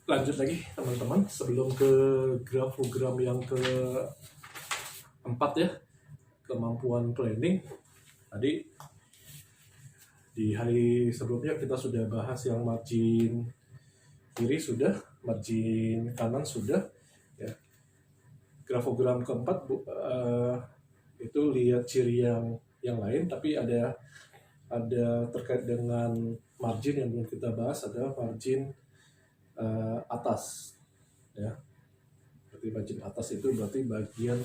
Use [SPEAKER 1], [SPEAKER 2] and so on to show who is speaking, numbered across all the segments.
[SPEAKER 1] Lanjut lagi teman-teman, sebelum ke grafogram yang keempat ya, kemampuan planning. Tadi di hari sebelumnya kita sudah bahas yang margin kiri sudah, margin kanan sudah ya. Grafogram keempat itu lihat ciri yang lain, tapi ada terkait dengan margin yang belum kita bahas, adalah margin atas ya. Berarti margin atas itu berarti bagian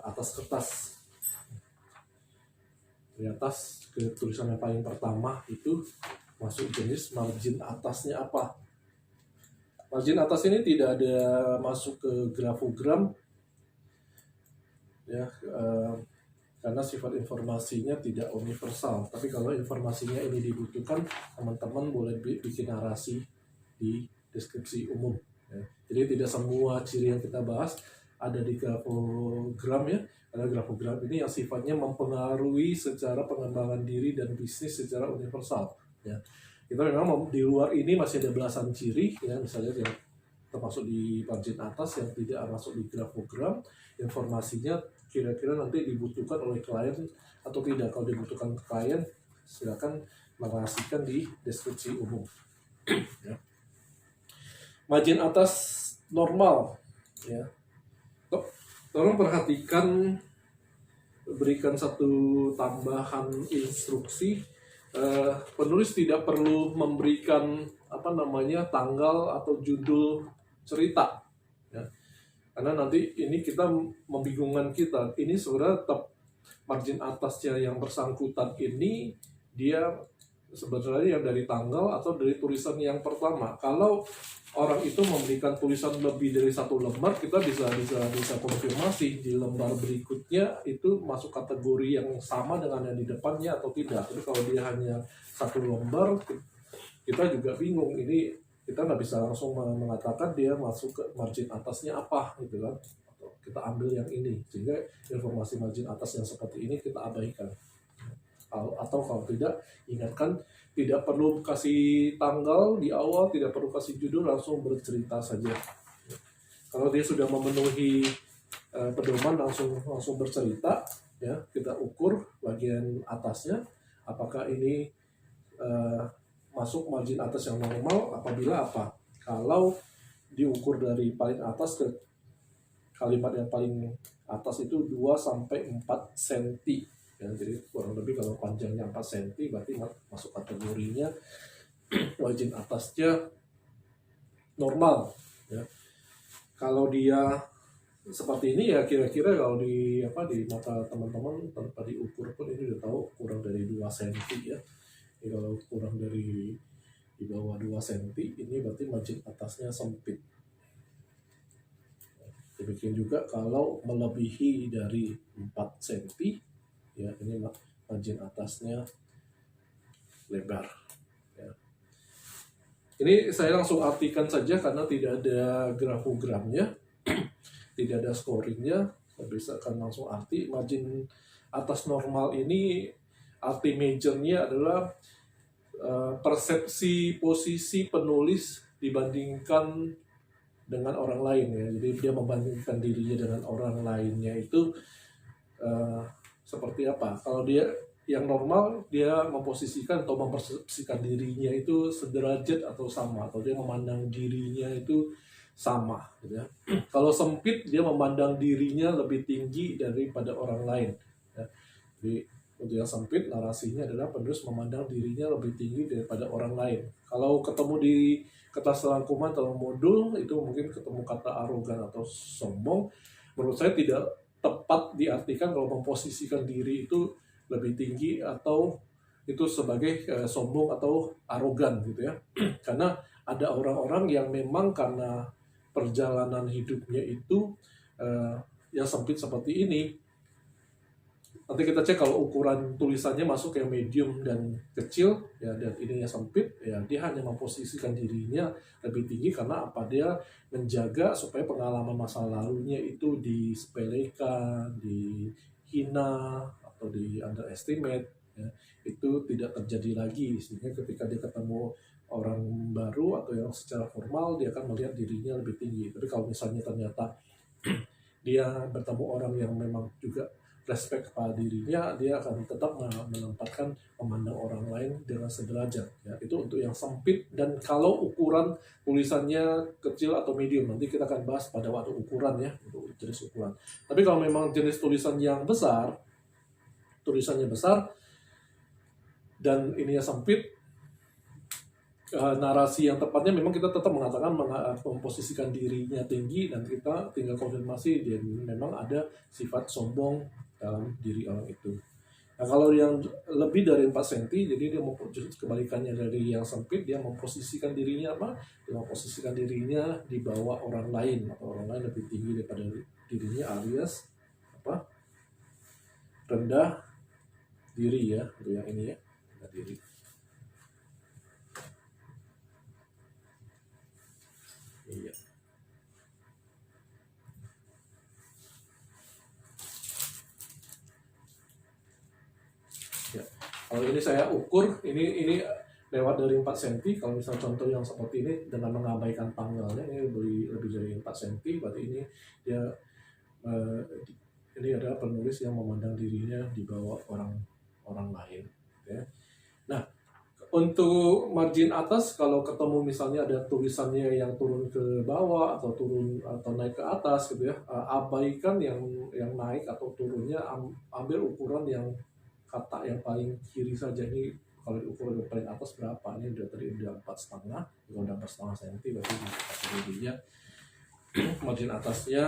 [SPEAKER 1] atas kertas. Di atas tulisan yang paling pertama itu masuk jenis margin atasnya apa. Margin atas ini tidak ada masuk ke grafogram ya, karena sifat informasinya tidak universal. Tapi kalau informasinya ini dibutuhkan, teman-teman boleh bikin narasi di deskripsi umum ya. Jadi tidak semua ciri yang kita bahas ada di grafogram ya, karena grafogram ini yang sifatnya mempengaruhi secara pengembangan diri dan bisnis secara universal ya. Kita memang di luar ini masih ada belasan ciri ya, misalnya yang termasuk di margin atas yang tidak masuk di grafogram, informasinya kira-kira nanti dibutuhkan oleh klien atau tidak. Kalau dibutuhkan ke klien, silakan menarasikan di deskripsi umum ya. Margin atas normal ya, tolong perhatikan, berikan satu tambahan instruksi. Penulis tidak perlu memberikan tanggal atau judul cerita ya, karena nanti ini kita membingungkan kita. Ini sebenarnya margin atasnya yang bersangkutan ini dia sebenarnya yang dari tanggal atau dari tulisan yang pertama. Kalau orang itu memberikan tulisan lebih dari satu lembar, kita bisa konfirmasi di lembar berikutnya itu masuk kategori yang sama dengan yang di depannya atau tidak. Tapi kalau dia hanya satu lembar, kita juga bingung. Ini kita nggak bisa langsung mengatakan dia masuk ke margin atasnya apa gitu kan. Atau kita ambil yang ini, sehingga informasi margin atas yang seperti ini kita abaikan. Atau kalau tidak, ingatkan, tidak perlu kasih tanggal di awal, tidak perlu kasih judul, langsung bercerita saja. Kalau dia sudah memenuhi pedoman, langsung bercerita ya. Kita ukur bagian atasnya apakah ini masuk margin atas yang normal, apabila apa. Kalau diukur dari paling atas ke kalimat yang paling atas itu 2-4 cm ya, jadi kurang lebih kalau panjangnya 4 cm berarti masuk kategorinya margin atasnya normal ya. Kalau dia seperti ini ya, kira-kira kalau di mata teman-teman tanpa diukur pun ini udah tahu kurang dari 2 cm ya. Jadi kalau kurang dari di bawah 2 cm ini berarti margin atasnya sempit. Demikian juga kalau melebihi dari 4 cm ya, ini margin atasnya lebar ya. Ini saya langsung artikan saja karena tidak ada grafogramnya, tidak ada scoringnya. Saya bisa akan langsung arti. Margin atas normal ini arti majornya adalah persepsi posisi penulis dibandingkan dengan orang lain ya. Jadi dia membandingkan dirinya dengan orang lainnya itu seperti apa. Kalau dia yang normal, dia memposisikan atau mempersepsikan dirinya itu sederajat atau sama, atau dia memandang dirinya itu sama gitu ya. Kalau sempit, dia memandang dirinya lebih tinggi daripada orang lain ya. Jadi untuk yang sempit, narasinya adalah penulis memandang dirinya lebih tinggi daripada orang lain. Kalau ketemu di kertas rangkuman atau modul, itu mungkin ketemu kata arogan atau sombong. Menurut saya tidak tepat diartikan kalau memposisikan diri itu lebih tinggi atau itu sebagai sombong atau arogan gitu ya. Karena ada orang-orang yang memang karena perjalanan hidupnya itu yang sempit seperti ini. Nanti kita cek kalau ukuran tulisannya masuk yang medium dan kecil ya, dan ininya sempit ya, dia hanya memposisikan dirinya lebih tinggi karena apa, dia menjaga supaya pengalaman masa lalunya itu disepelekan, dihina atau di underestimate ya, itu tidak terjadi lagi, sehingga ketika dia ketemu orang baru atau yang secara formal dia akan melihat dirinya lebih tinggi. Tapi kalau misalnya ternyata dia bertemu orang yang memang juga respect pada dirinya, dia akan tetap menempatkan memandang orang lain dengan sederajat. Ya, itu untuk yang sempit, dan kalau ukuran tulisannya kecil atau medium, nanti kita akan bahas pada waktu ukuran ya, untuk jenis ukuran. Tapi kalau memang jenis tulisan yang besar, tulisannya besar dan ininya sempit, narasi yang tepatnya memang kita tetap mengatakan memposisikan dirinya tinggi, dan kita tinggal konfirmasi dia memang ada sifat sombong dalam diri orang itu. Nah, kalau yang lebih dari 4 cm, jadi dia kebalikannya dari yang sempit, dia memposisikan dirinya apa? Dia memposisikan dirinya di bawah orang lain, atau orang lain lebih tinggi daripada dirinya, alias apa? Rendah diri ya, untuk yang ini ya, rendah diri. Iya. Ya. Kalau ini saya ukur, ini lewat dari 4 cm. Kalau misal contoh yang seperti ini dengan mengabaikan tanggalnya, ini lebih dari 4 cm, berarti ini dia ini adalah penulis yang memandang dirinya di bawah orang lain. Ya. Nah, untuk margin atas, kalau ketemu misalnya ada tulisannya yang turun ke bawah atau naik ke atas gitu ya, abaikan yang naik atau turunnya, ambil ukuran yang kata yang paling kiri saja. Ini kalau ukuran yang paling atas berapa? Ini udah 4,5, kalau udah 4,5 cm berarti dirinya margin atasnya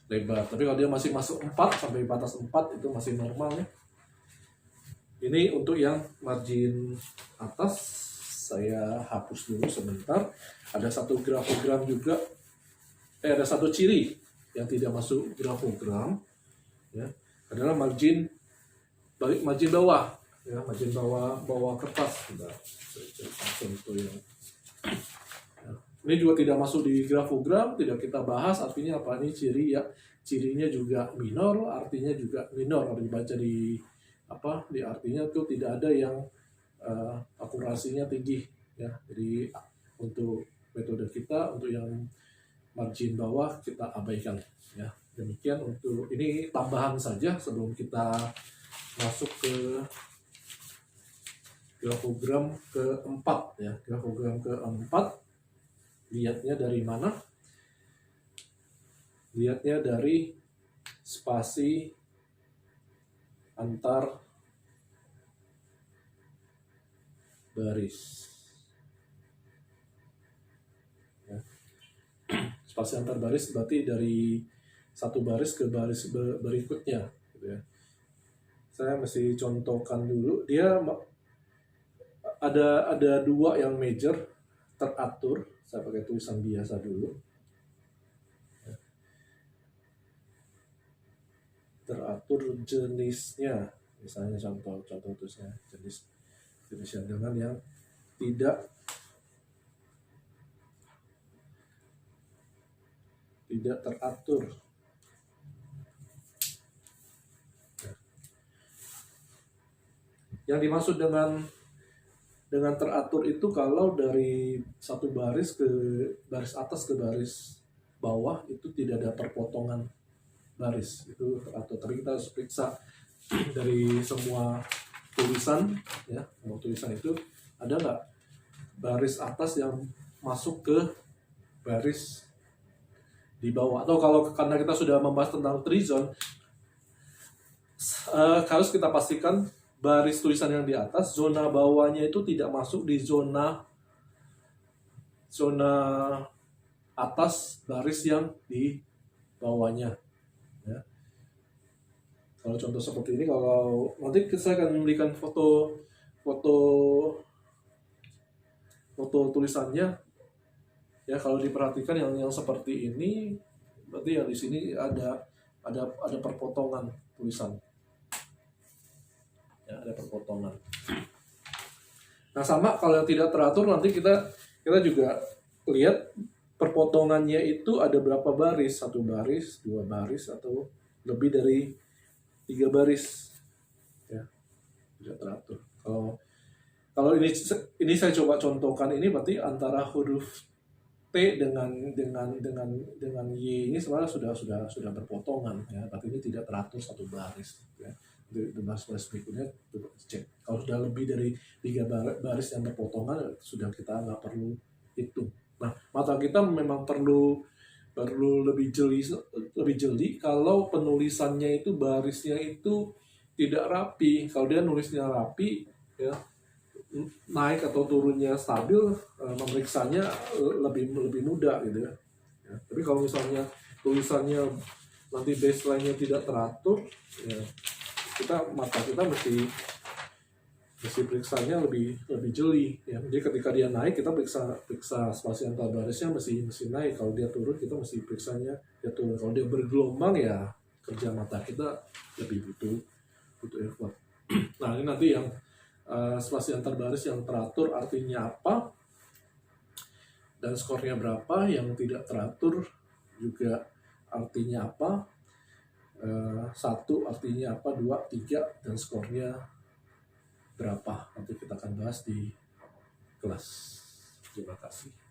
[SPEAKER 1] lebar. Tapi kalau dia masih masuk 4 sampai batas 4 itu masih normal ya. Ini untuk yang margin atas, saya hapus dulu sebentar. Ada satu grafogram juga, ada satu ciri yang tidak masuk grafogram ya, adalah margin bawah ya, margin bawah kertas. Contoh yang ini juga tidak masuk di grafogram, tidak kita bahas. Artinya apa? Ini ciri ya, cirinya juga minor, artinya juga minor. Kalau dibaca di artinya itu tidak ada yang akurasinya tinggi ya. Jadi untuk metode kita, untuk yang margin bawah kita abaikan ya. Demikian untuk ini tambahan saja sebelum kita masuk ke grafogram keempat ya. Grafogram keempat, lihatnya dari mana? Lihatnya dari spasi antar baris ya. Spasi antar baris berarti dari satu baris ke baris berikutnya gitu ya. Saya mesti contohkan dulu. Dia ada dua yang major teratur. Saya pakai tulisan biasa dulu. Teratur jenisnya, misalnya contoh tulisnya jenisnya dengan yang tidak teratur. Yang dimaksud dengan teratur itu kalau dari satu baris ke baris atas ke baris bawah itu tidak ada perpotongan baris, itu teratur. Tapi kita harus periksa dari semua tulisan ya, semua tulisan itu ada nggak baris atas yang masuk ke baris di bawah. Atau kalau karena kita sudah membahas tentang trizon, harus kita pastikan baris tulisan yang di atas, zona bawahnya itu tidak masuk di zona atas baris yang di bawahnya ya. Kalau contoh seperti ini, kalau nanti saya akan memberikan foto tulisannya ya. Kalau diperhatikan yang seperti ini, berarti yang di sini ada perpotongan tulisan ya, ada perpotongan. Nah, sama kalau yang tidak teratur, nanti kita juga lihat perpotongannya itu ada berapa baris, 1 baris, 2 baris, atau lebih dari 3 baris ya, tidak teratur. Kalau ini saya coba contohkan, ini berarti antara huruf T dengan Y ini sebenarnya sudah berpotongan ya, berarti ini tidak teratur satu baris ya. Di baris berikutnya coba cek. Kalau sudah lebih dari 3 baris yang berpotongan, sudah kita nggak perlu hitung. Nah, mata kita memang perlu lebih jeli kalau penulisannya itu barisnya itu tidak rapi. Kalau dia nulisnya rapi ya, naik atau turunnya stabil, memeriksanya lebih mudah gitu ya. Tapi kalau misalnya tulisannya nanti baseline-nya tidak teratur ya, mata kita mesti periksanya lebih jeli ya. Jadi ketika dia naik, kita periksa spasi antar barisnya mesti naik. Kalau dia turun, kita mesti periksanya dia turun. Kalau dia bergelombang ya, kerja mata kita lebih butuh effort. Nah, ini nanti yang spasi antar baris yang teratur artinya apa, dan skornya berapa. Yang tidak teratur juga artinya apa, 1 artinya apa, 2, 3, dan skornya berapa. Nanti kita akan bahas di kelas. Terima kasih.